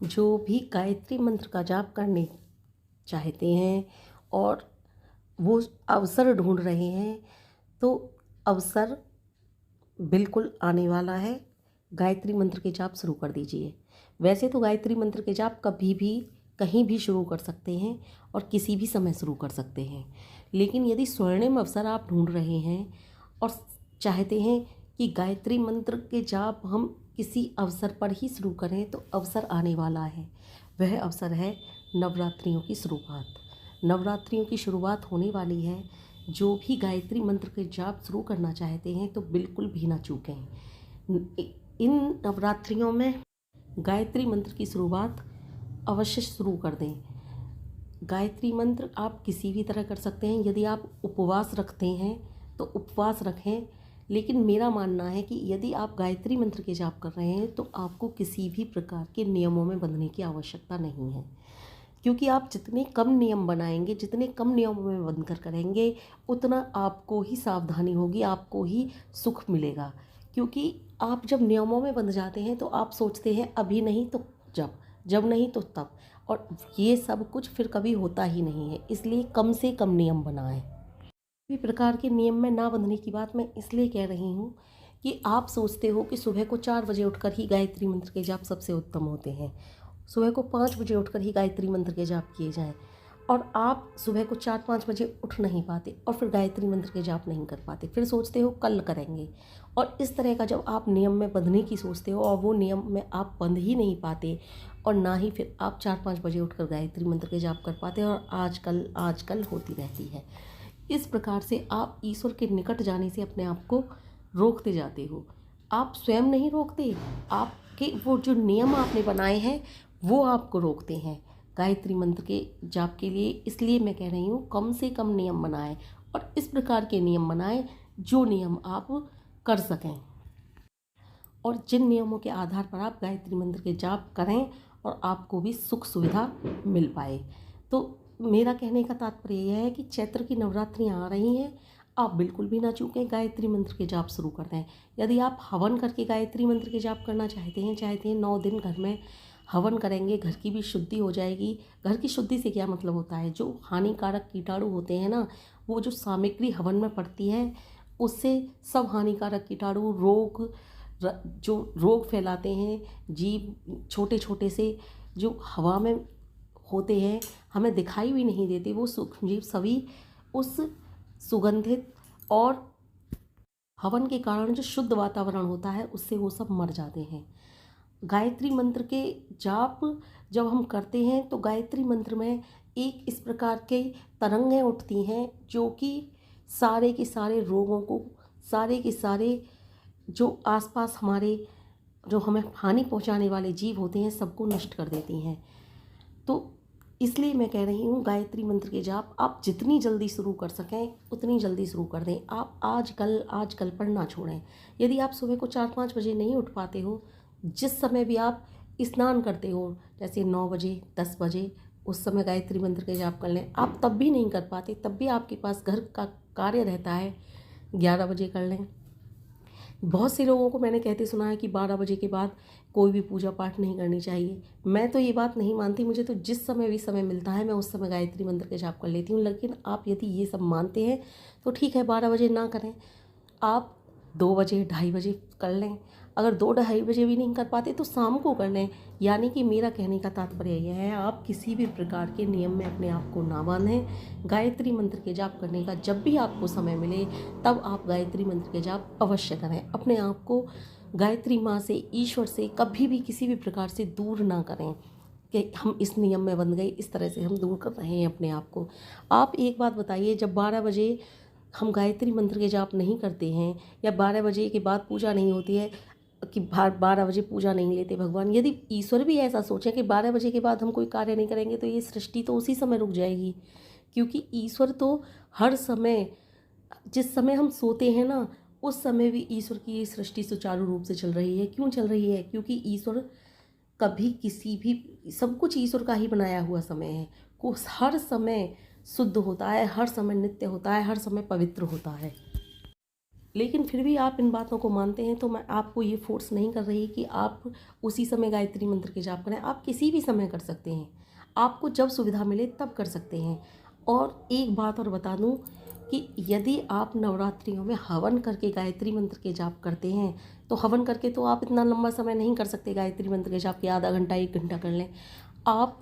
जो भी गायत्री मंत्र का जाप करने चाहते हैं और वो अवसर ढूंढ रहे हैं, तो अवसर बिल्कुल आने वाला है। गायत्री मंत्र के जाप शुरू कर दीजिए। वैसे तो गायत्री मंत्र के जाप कभी भी कहीं भी शुरू कर सकते हैं और किसी भी समय शुरू कर सकते हैं, लेकिन यदि स्वर्णिम अवसर आप ढूंढ रहे हैं और चाहते हैं कि गायत्री मंत्र के जाप हम किसी अवसर पर ही शुरू करें, तो अवसर आने वाला है। वह अवसर है नवरात्रियों की शुरुआत। नवरात्रियों की शुरुआत होने वाली है। जो भी गायत्री मंत्र के जाप शुरू करना चाहते हैं तो बिल्कुल भी ना चूकें। इन नवरात्रियों में गायत्री मंत्र की शुरुआत अवश्य शुरू कर दें। गायत्री मंत्र आप किसी भी तरह कर सकते हैं। यदि आप उपवास रखते हैं तो उपवास रखें, लेकिन मेरा मानना है कि यदि आप गायत्री मंत्र के जाप कर रहे हैं तो आपको किसी भी प्रकार के नियमों में बंधने की आवश्यकता नहीं है, क्योंकि आप जितने कम नियम बनाएंगे, जितने कम नियमों में बंध कर करेंगे, उतना आपको ही सावधानी होगी, आपको ही सुख मिलेगा। क्योंकि आप जब नियमों में बंध जाते हैं तो आप सोचते हैं अभी नहीं तो जब, जब नहीं तो तब, और ये सब कुछ फिर कभी होता ही नहीं है। इसलिए कम से कम नियम बनाएं। भी प्रकार के नियम में ना बंधने की बात मैं इसलिए कह रही हूँ कि आप सोचते हो कि सुबह को 4 बजे उठकर ही गायत्री मंत्र के जाप सबसे उत्तम होते हैं, सुबह को 5 बजे उठकर ही गायत्री मंत्र के जाप किए जाएं, और आप सुबह को 4-5 बजे उठ नहीं पाते और फिर गायत्री मंत्र के जाप नहीं कर पाते, फिर सोचते हो कल करेंगे। और इस तरह का जब आप नियम में बंधने की सोचते हो और वो नियम में आप बंध ही नहीं पाते, और ना ही फिर आप 4-5 बजे उठकर गायत्री मंत्र के जाप कर पाते, और आजकल आजकल होती रहती है। इस प्रकार से आप ईश्वर के निकट जाने से अपने आप को रोकते जाते हो। आप स्वयं नहीं रोकते, आपके वो जो नियम आपने बनाए हैं वो आपको रोकते हैं गायत्री मंत्र के जाप के लिए। इसलिए मैं कह रही हूँ कम से कम नियम बनाएं, और इस प्रकार के नियम बनाएं जो नियम आप कर सकें, और जिन नियमों के आधार पर आप गायत्री मंत्र के जाप करें और आपको भी सुख सुविधा मिल पाए। तो मेरा कहने का तात्पर्य यह है कि चैत्र की नवरात्रियाँ आ रही हैं, आप बिल्कुल भी ना चूकें, गायत्री मंत्र के जाप शुरू कर दें। यदि आप हवन करके गायत्री मंत्र के जाप करना चाहते हैं 9 दिन घर में हवन करेंगे, घर की भी शुद्धि हो जाएगी। घर की शुद्धि से क्या मतलब होता है, जो हानिकारक कीटाणु होते हैं ना, वो जो सामग्री हवन में पड़ती है उससे सब हानिकारक कीटाणु, जो रोग फैलाते हैं, जीव छोटे छोटे से जो हवा में होते हैं, हमें दिखाई भी नहीं देते, वो सूक्ष्म जीव सभी उस सुगंधित और हवन के कारण जो शुद्ध वातावरण होता है उससे वो सब मर जाते हैं। गायत्री मंत्र के जाप जब हम करते हैं तो गायत्री मंत्र में एक इस प्रकार के तरंगें उठती हैं जो कि सारे के सारे रोगों को, सारे के सारे जो आसपास हमारे, जो हमें हानि पहुंचाने वाले जीव होते हैं, सबको नष्ट कर देती हैं। तो इसलिए मैं कह रही हूँ गायत्री मंत्र के जाप आप जितनी जल्दी शुरू कर सकें उतनी जल्दी शुरू कर दें। आप आज कल पर ना छोड़ें। यदि आप सुबह को 4-5 बजे नहीं उठ पाते हो, जिस समय भी आप स्नान करते हो, जैसे 9 बजे 10 बजे, उस समय गायत्री मंत्र के जाप कर लें। आप तब भी नहीं कर पाते, तब भी आपके पास घर का कार्य रहता है, 11 बजे कर लें। बहुत से लोगों को मैंने कहते सुना है कि 12 बजे के बाद कोई भी पूजा पाठ नहीं करनी चाहिए। मैं तो ये बात नहीं मानती, मुझे तो जिस समय भी समय मिलता है मैं उस समय गायत्री मंत्र के जाप कर लेती हूँ। लेकिन आप यदि ये सब मानते हैं तो ठीक है, 12 बजे ना करें, आप 2 बजे 2:30 बजे कर लें। अगर 2-2:30 बजे भी नहीं कर पाते तो शाम को कर लें। यानी कि मेरा कहने का तात्पर्य यह है, आप किसी भी प्रकार के नियम में अपने आप को ना बांधें। गायत्री मंत्र के जाप करने का जब भी आपको समय मिले तब आप गायत्री मंत्र के जाप अवश्य करें। अपने आप को गायत्री माँ से, ईश्वर से कभी भी किसी भी प्रकार से दूर ना करें कि हम इस नियम में बंध गए, इस तरह से हम दूर कर रहे हैं अपने आप को। आप एक बात बताइए, जब 12 बजे हम गायत्री मंत्र के जाप नहीं करते हैं या 12 बजे के बाद पूजा नहीं होती है, कि 12 बजे पूजा नहीं लेते भगवान, यदि ईश्वर भी ऐसा सोचें कि 12 बजे के बाद हम कोई कार्य नहीं करेंगे तो ये सृष्टि तो उसी समय रुक जाएगी। क्योंकि ईश्वर तो हर समय, जिस समय हम सोते हैं ना, उस समय भी ईश्वर की ये सृष्टि सुचारू रूप से चल रही है। क्यों चल रही है? क्योंकि ईश्वर कभी किसी भी, सब कुछ ईश्वर का ही बनाया हुआ समय है। को हर समय शुद्ध होता है, हर समय नित्य होता है, हर समय पवित्र होता है। लेकिन फिर भी आप इन बातों को मानते हैं तो मैं आपको ये फोर्स नहीं कर रही कि आप उसी समय गायत्री मंत्र के जाप करें। आप किसी भी समय कर सकते हैं, आपको जब सुविधा मिले तब कर सकते हैं। और एक बात और बता दूं कि यदि आप नवरात्रियों में हवन करके गायत्री मंत्र के जाप करते हैं तो हवन करके तो आप इतना लंबा समय नहीं कर सकते गायत्री मंत्र के जाप के, आधा घंटा 1 घंटा कर लें। आप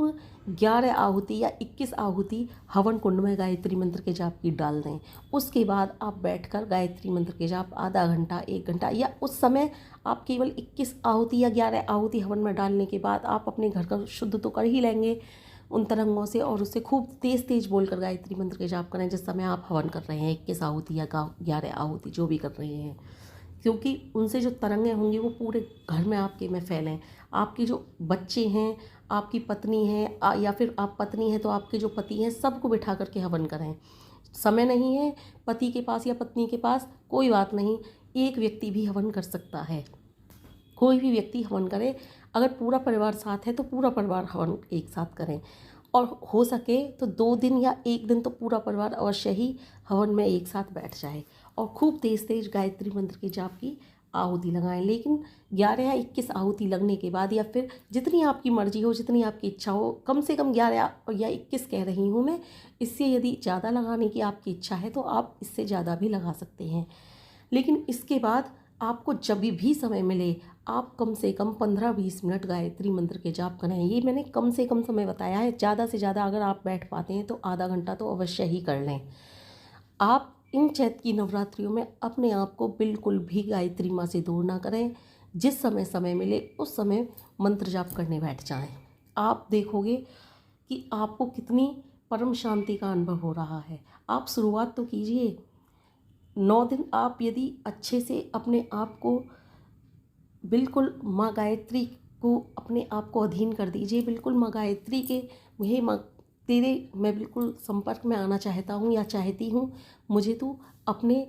11 आहुति या 21 आहुति हवन कुंड में गायत्री मंत्र के जाप की डाल दें। उसके बाद आप बैठकर गायत्री मंत्र के जाप आधा घंटा 1 घंटा, या उस समय आप केवल 21 आहुति या 11 आहुति हवन में डालने के बाद आप अपने घर का शुद्ध तो कर ही लेंगे उन तरंगों से, और उससे खूब तेज़ तेज़ बोलकर गायत्री मंत्र के जाप करें जिस समय आप हवन कर रहे हैं, 21 आहुति या 11 आहुति जो भी कर रहे हैं, क्योंकि उनसे जो तरंगें होंगी वो पूरे घर में आपके में फैलें। आपके जो बच्चे हैं, आपकी पत्नी है, या फिर आप पत्नी हैं तो आपके जो पति हैं, सबको बिठा करके हवन करें। समय नहीं है पति के पास या पत्नी के पास, कोई बात नहीं, एक व्यक्ति भी हवन कर सकता है, कोई भी व्यक्ति हवन करे। अगर पूरा परिवार साथ है तो पूरा परिवार हवन एक साथ करें, और हो सके तो 2 दिन या 1 दिन तो पूरा परिवार अवश्य ही हवन में एक साथ बैठ जाए और खूब तेज़ तेज़ गायत्री मंत्र के जाप की आहुति लगाएं। लेकिन 11 या 21 आहुति लगने के बाद, या फिर जितनी आपकी मर्जी हो, जितनी आपकी इच्छा हो, कम से कम 11 या 21 कह रही हूँ मैं। इससे यदि ज़्यादा लगाने की आपकी इच्छा है तो आप इससे ज़्यादा भी लगा सकते हैं। लेकिन इसके बाद आपको जब भी समय मिले आप कम से कम 15-20 मिनट गायत्री मंत्र के जाप करें। ये मैंने कम से कम समय बताया है, ज़्यादा से ज़्यादा अगर आप बैठ पाते हैं तो आधा घंटा तो अवश्य ही कर लें। आप इन चैत की नवरात्रियों में अपने आप को बिल्कुल भी गायत्री माँ से दूर ना करें। जिस समय मिले उस समय मंत्र जाप करने बैठ जाएं। आप देखोगे कि आपको कितनी परम शांति का अनुभव हो रहा है। आप शुरुआत तो कीजिए। 9 दिन आप यदि अच्छे से अपने आप को बिल्कुल माँ गायत्री को अपने आप को अधीन कर दीजिए। बिल्कुल माँ गायत्री के, हे माँ तेरे मैं बिल्कुल संपर्क में आना चाहता हूँ या चाहती हूँ, मुझे तू अपनी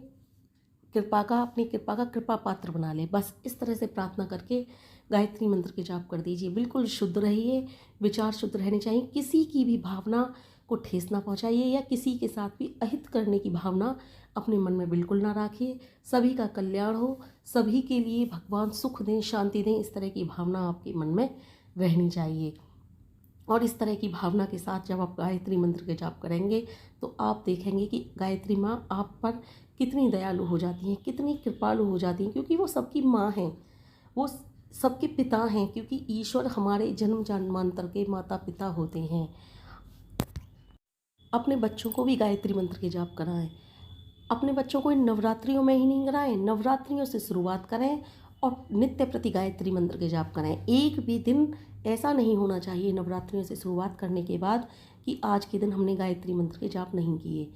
कृपा का कृपा पात्र बना ले। बस इस तरह से प्रार्थना करके गायत्री मंत्र के जाप कर दीजिए। बिल्कुल शुद्ध रहिए, विचार शुद्ध रहने चाहिए, किसी की भी भावना को ठेस ना पहुंचाइए या किसी के साथ भी अहित करने की भावना अपने मन में बिल्कुल ना रखिए। सभी का कल्याण हो, सभी के लिए भगवान सुख दें, शांति दें, इस तरह की भावना आपके मन में रहनी चाहिए। और इस तरह की भावना के साथ जब आप गायत्री मंत्र के जाप करेंगे तो आप देखेंगे कि गायत्री माँ आप पर कितनी दयालु हो जाती हैं, कितनी कृपालु हो जाती हैं, क्योंकि वो सबकी माँ हैं, वो सबके पिता हैं, क्योंकि ईश्वर हमारे जन्म जन्मांतर के माता पिता होते हैं। अपने बच्चों को भी गायत्री मंत्र के जाप कराएं। अपने बच्चों को इन नवरात्रियों में ही नहीं कराएं, नवरात्रियों से शुरुआत करें और नित्य प्रति गायत्री मंत्र के जाप करें। एक भी दिन ऐसा नहीं होना चाहिए नवरात्रियों से शुरुआत करने के बाद कि आज के दिन हमने गायत्री मंत्र के जाप नहीं किए।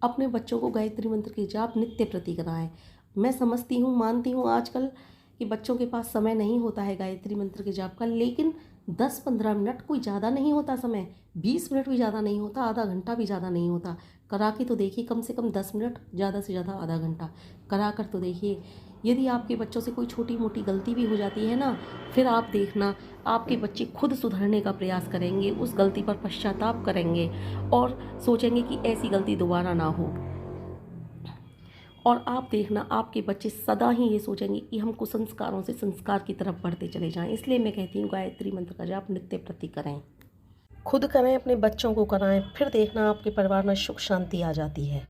अपने बच्चों को गायत्री मंत्र के जाप नित्य प्रति कराएं। मैं समझती हूँ, मानती हूँ आजकल कि बच्चों के पास समय नहीं होता है गायत्री मंत्र के जाप का, लेकिन 10-15 मिनट कोई ज़्यादा नहीं होता समय, 20 मिनट भी ज़्यादा नहीं होता, आधा घंटा भी ज़्यादा नहीं होता। करा के तो देखिए, कम से कम 10 मिनट, ज़्यादा से ज़्यादा आधा घंटा करा कर तो देखिए। यदि आपके बच्चों से कोई छोटी मोटी गलती भी हो जाती है ना, फिर आप देखना आपके बच्चे खुद सुधरने का प्रयास करेंगे, उस गलती पर पश्चाताप करेंगे और सोचेंगे कि ऐसी गलती दोबारा ना हो। और आप देखना आपके बच्चे सदा ही ये सोचेंगे कि हम कुसंस्कारों से संस्कार की तरफ बढ़ते चले जाएं। इसलिए मैं कहती हूँ गायत्री मंत्र का जाप नित्य प्रति करें, खुद करें, अपने बच्चों को कराएं, फिर देखना आपके परिवार में सुख शांति आ जाती है।